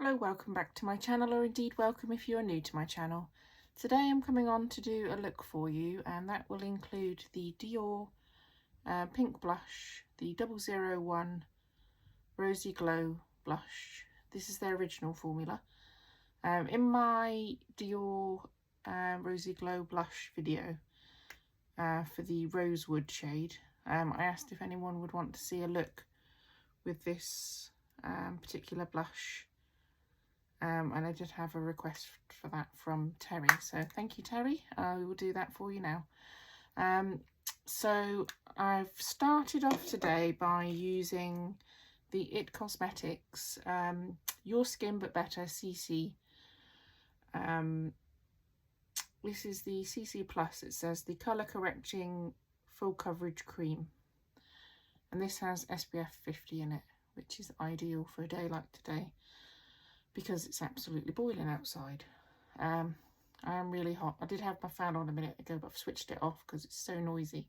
Hello, welcome back to my channel, or indeed welcome if you are new to my channel. Today I'm coming on to do a look for you, and that will include the Dior pink blush, the 001 Rosy Glow blush. This is their original formula. In my Dior Rosy Glow blush video for the Rosewood shade, I asked if anyone would want to see a look with this particular blush. And I did have a request for that from Terry, so thank you, Terry. I will do that for you now. So I've started off today by using the It Cosmetics Your Skin But Better CC. This is the CC Plus. It says the Colour Correcting Full Coverage Cream, and this has SPF 50 in it, which is ideal for a day like today, because it's absolutely boiling outside. I am really hot. I did have my fan on a minute ago, but I've switched it off because it's so noisy.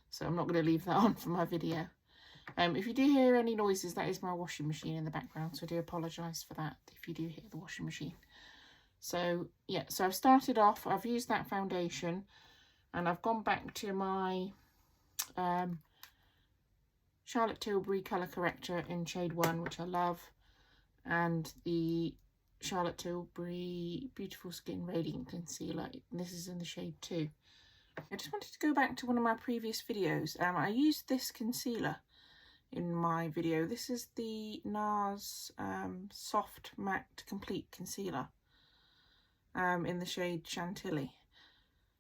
So I'm not going to leave that on for my video. If you do hear any noises, that is my washing machine in the background, so I do apologise for that if you do hear the washing machine. So yeah, so I've started off, I've used that foundation, and I've gone back to my Charlotte Tilbury Colour Corrector in shade 1, which I love, and the Charlotte Tilbury Beautiful Skin Radiant Concealer. This is in the shade 2. I just wanted to go back to one of my previous videos. I used this concealer in my video. This is the NARS Soft Matte Complete Concealer in the shade Chantilly.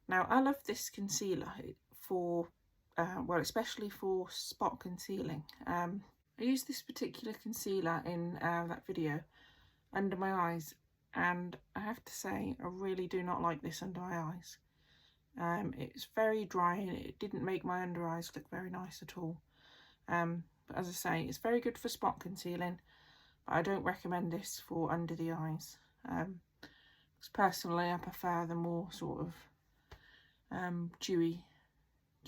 Now, I love this concealer for, well, especially for spot concealing. I used this particular concealer in that video under my eyes, and I have to say I really do not like this under my eyes. It's very dry and it didn't make my under eyes look very nice at all. But as I say, it's very good for spot concealing, but I don't recommend this for under the eyes. Because personally I prefer the more sort of dewy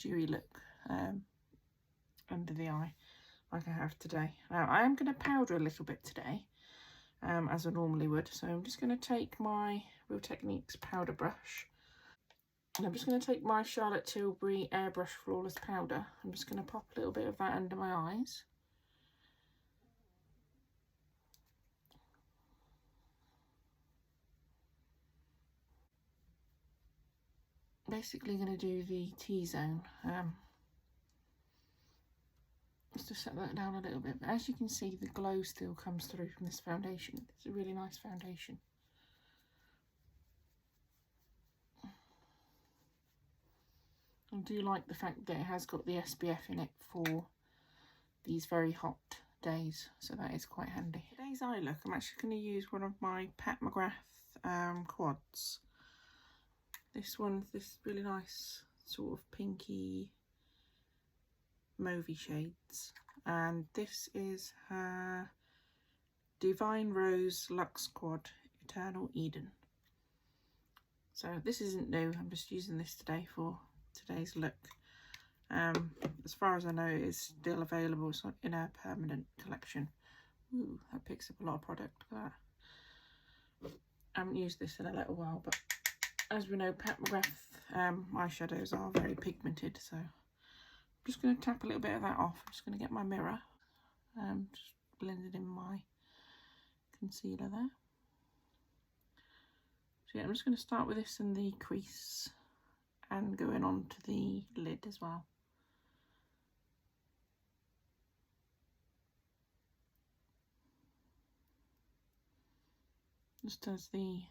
look under the eye, like I have today. Now I am going to powder a little bit today, as I normally would. So I'm just going to take my Real Techniques powder brush, and I'm just going to take my Charlotte Tilbury Airbrush Flawless Powder. I'm just going to pop a little bit of that under my eyes. Basically going to do the T-zone. Just to set that down a little bit. But as you can see, the glow still comes through from this foundation. It's a really nice foundation. I do like the fact that it has got the SPF in it for these very hot days, so that is quite handy. Today's eye look, I'm actually going to use one of my Pat McGrath quads. This one's this really nice sort of pinky mauvey shades, and this is her Divine Rose Luxe Quad Eternal Eden. So this isn't new, I'm just using this today for today's look. As far as I know, it is still available. It's not in a permanent collection. Ooh, that picks up a lot of product. I haven't used this in a little while, but as we know, Pat McGrath eyeshadows are very pigmented, so I'm just going to tap a little bit of that off. I'm just going to get my mirror, just blended in my concealer there. So yeah, I'm just going to start with this in the crease and going on to the lid as well. Just as the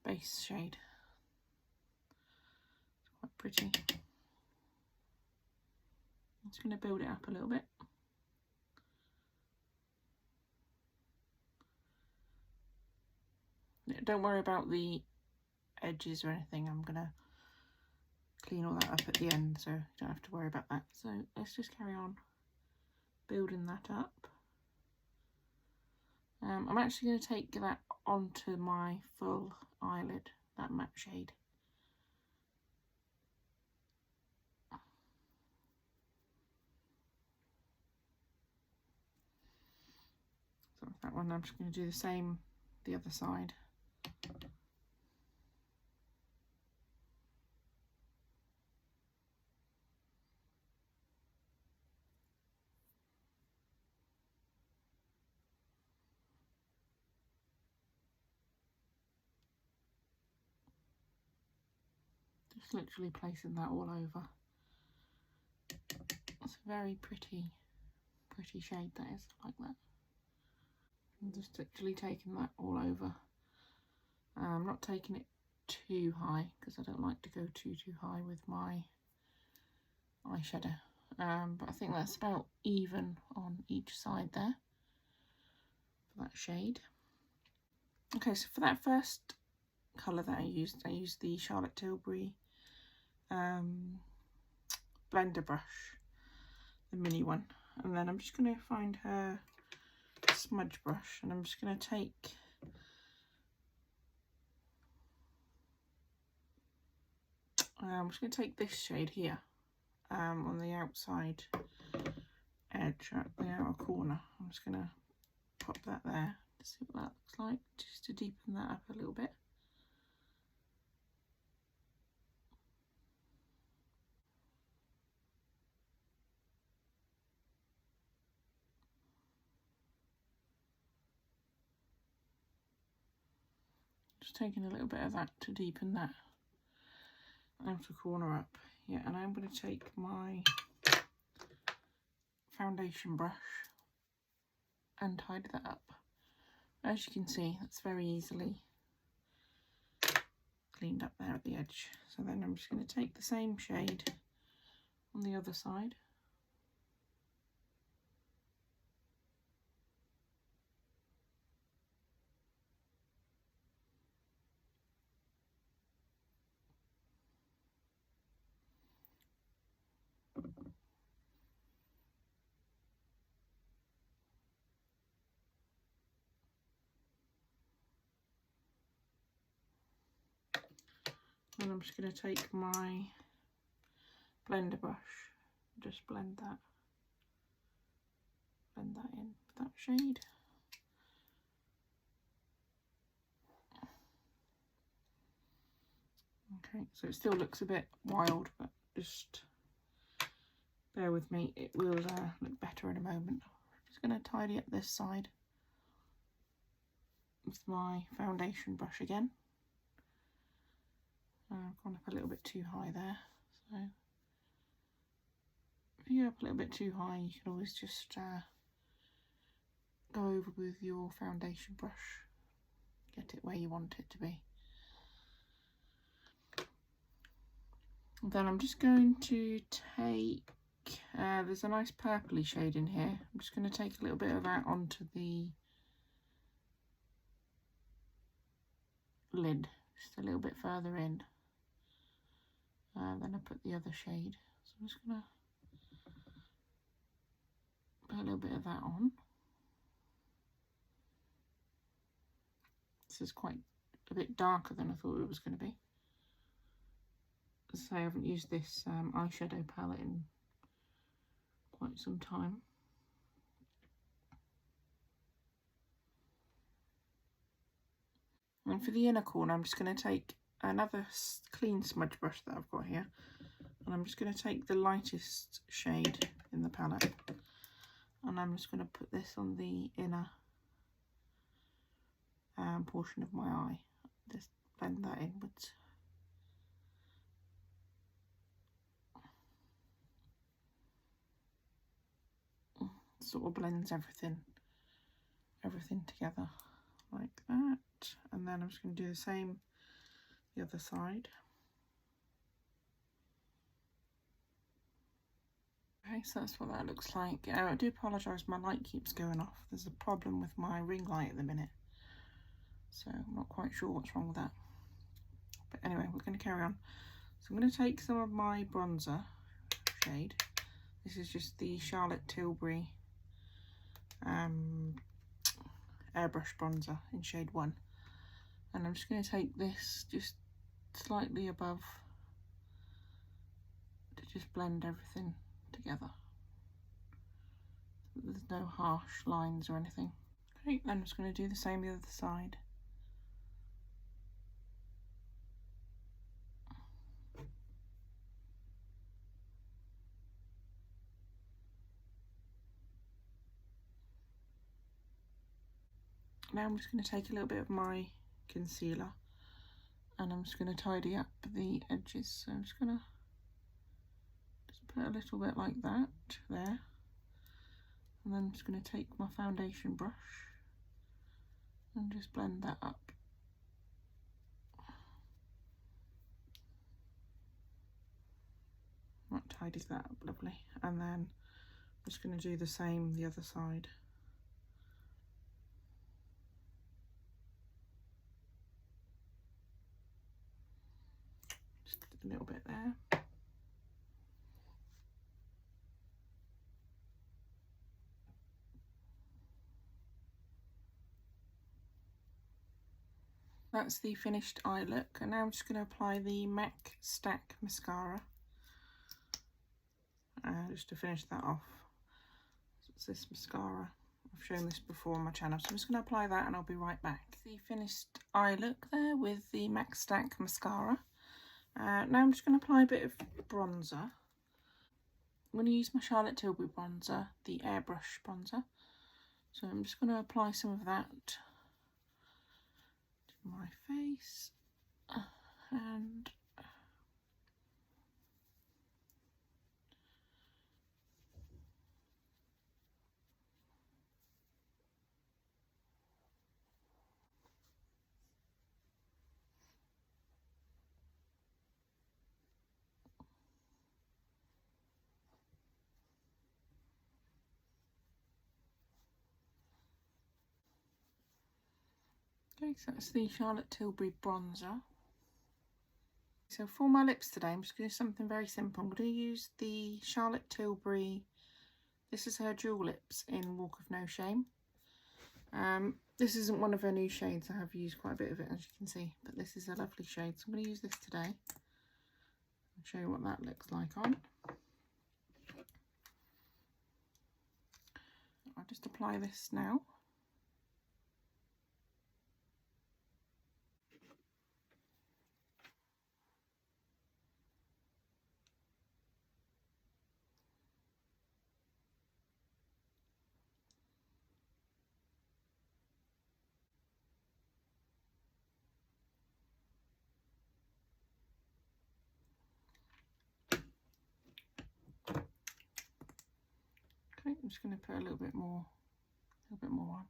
base shade. It's quite pretty. I'm just going to build it up a little bit. Don't worry about the edges or anything. I'm going to clean all that up at the end, so you don't have to worry about that. So let's just carry on building that up. I'm actually going to take that onto my full eyelid, that matte shade. So That one I'm just going to do the same the other side. Just literally placing that all over. It's a very pretty shade that is, like that. I'm just literally taking that all over. I'm not taking it too high because I don't like to go too high with my eyeshadow. But I think that's about even on each side there for that shade. Okay, so for that first colour that I used the Charlotte Tilbury blender brush, the mini one, and then I'm just going to find her smudge brush, and I'm just going to take this shade here on the outside edge at the outer corner. I'm just going to pop that there to see what that looks like, just to deepen that up a little bit. Just taking a little bit of that to deepen that outer corner up. Yeah, and I'm going to take my foundation brush and tidy that up. As you can see, that's very easily cleaned up there at the edge. So then I'm just going to take the same shade on the other side. And I'm just going to take my blender brush, just blend that in with that shade. Okay, so it still looks a bit wild, but just bear with me, it will look better in a moment. Just going to tidy up this side with my foundation brush again. I've gone up a little bit too high there, so if you go up a little bit too high, you can always just go over with your foundation brush, get it where you want it to be. And then I'm just going to take, there's a nice purpley shade in here, I'm just going to take a little bit of that onto the lid, just a little bit further in. Then I put the other shade, so I'm just going to put a little bit of that on. This is quite a bit darker than I thought it was going to be. As I say, I haven't used this eyeshadow palette in quite some time. And for the inner corner, I'm just going to take another clean smudge brush that I've got here, and I'm just going to take the lightest shade in the palette, and I'm just going to put this on the inner portion of my eye. Just blend that inwards. Sort of blends everything together like that, and then I'm just going to do the same the other side. Okay, so that's what that looks like. I do apologise, my light keeps going off. There's a problem with my ring light at the minute, so I'm not quite sure what's wrong with that. But anyway, we're going to carry on. So I'm going to take some of my bronzer shade. This is just the Charlotte Tilbury airbrush bronzer in shade 1, and I'm just going to take this just slightly above to just blend everything together. There's no harsh lines or anything. Okay, then I'm just going to do the same the other side. Now I'm just going to take a little bit of my concealer and I'm just going to tidy up the edges. So I'm just going to put a little bit like that there, and then I'm just going to take my foundation brush and just blend that up. That tidies that up lovely, and then I'm just going to do the same the other side. Just a little bit there. That's the finished eye look, and now I'm just going to apply the MAC Stack Mascara just to finish that off. So it's this mascara. I've shown this before on my channel, so I'm just going to apply that and I'll be right back. The finished eye look there with the MAC Stack Mascara. Now I'm just going to apply a bit of bronzer. I'm going to use my Charlotte Tilbury bronzer, the airbrush bronzer. So I'm just going to apply some of that to my face and okay, so that's the Charlotte Tilbury bronzer. So for my lips today, I'm just going to do something very simple. I'm going to use the Charlotte Tilbury, this is her Jewel Lips in Walk of No Shame. This isn't one of her new shades. I have used quite a bit of it, as you can see, but this is a lovely shade. So I'm going to use this today and show you what that looks like on. I'll just apply this now. Okay, I'm just going to put a little bit more on.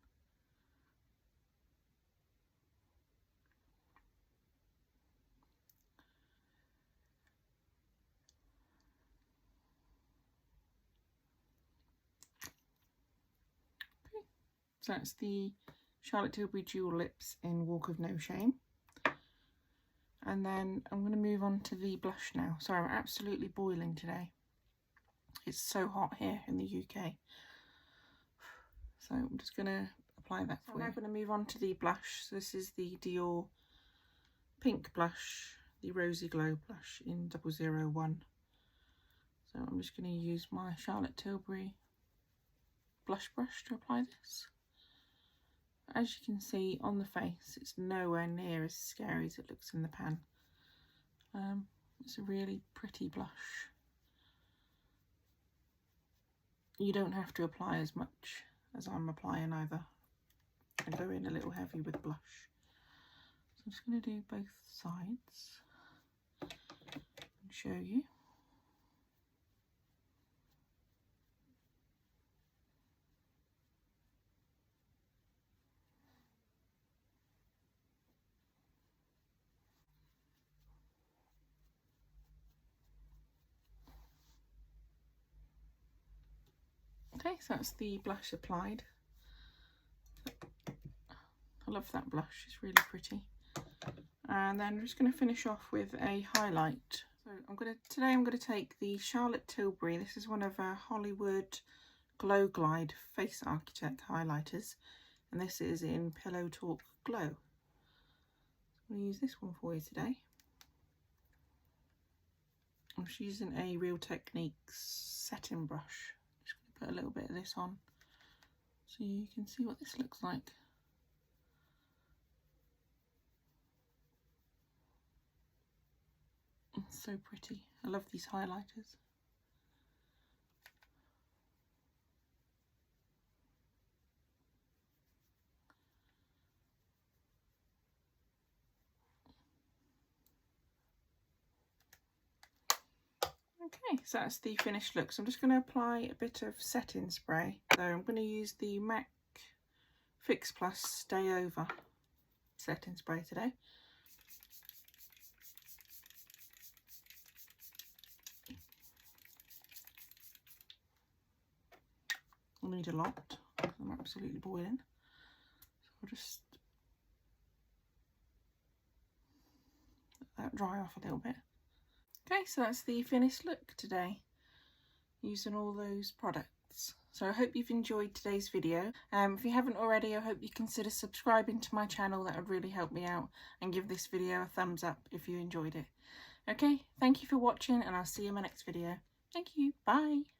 Okay, so that's the Charlotte Tilbury Jewel Lips in Walk of No Shame. And then I'm going to move on to the blush now. Sorry, I'm absolutely boiling today. It's so hot here in the UK. So I'm just going to apply that for you. I'm now going to move on to the blush. So this is the Dior pink blush, the Rosy Glow blush in 001. So I'm just going to use my Charlotte Tilbury blush brush to apply this. As you can see on the face, it's nowhere near as scary as it looks in the pan. It's a really pretty blush. You don't have to apply as much as I'm applying either. I go in a little heavy with blush. So I'm just going to do both sides and show you. Okay, so that's the blush applied. I love that blush, it's really pretty. And then I'm just going to finish off with a highlight. So today I'm going to take the Charlotte Tilbury. This is one of our Hollywood Glow Glide Face Architect highlighters, and this is in Pillow Talk Glow. I'm going to use this one for you today. I'm just using a Real Techniques setting brush. Just going to put a little bit of this on, so you can see what this looks like. It's so pretty. I love these highlighters. Okay, so that's the finished look. So I'm just going to apply a bit of setting spray. So I'm going to use the MAC Fix Plus Stay Over setting spray today. I'll need a lot because I'm absolutely boiling. So I'll just let that dry off a little bit. Okay, so that's the finished look today using all those products. So I hope you've enjoyed today's video. If you haven't already, I hope you consider subscribing to my channel. That would really help me out, and give this video a thumbs up if you enjoyed it. Okay, thank you for watching, and I'll see you in my next video. Thank you, bye.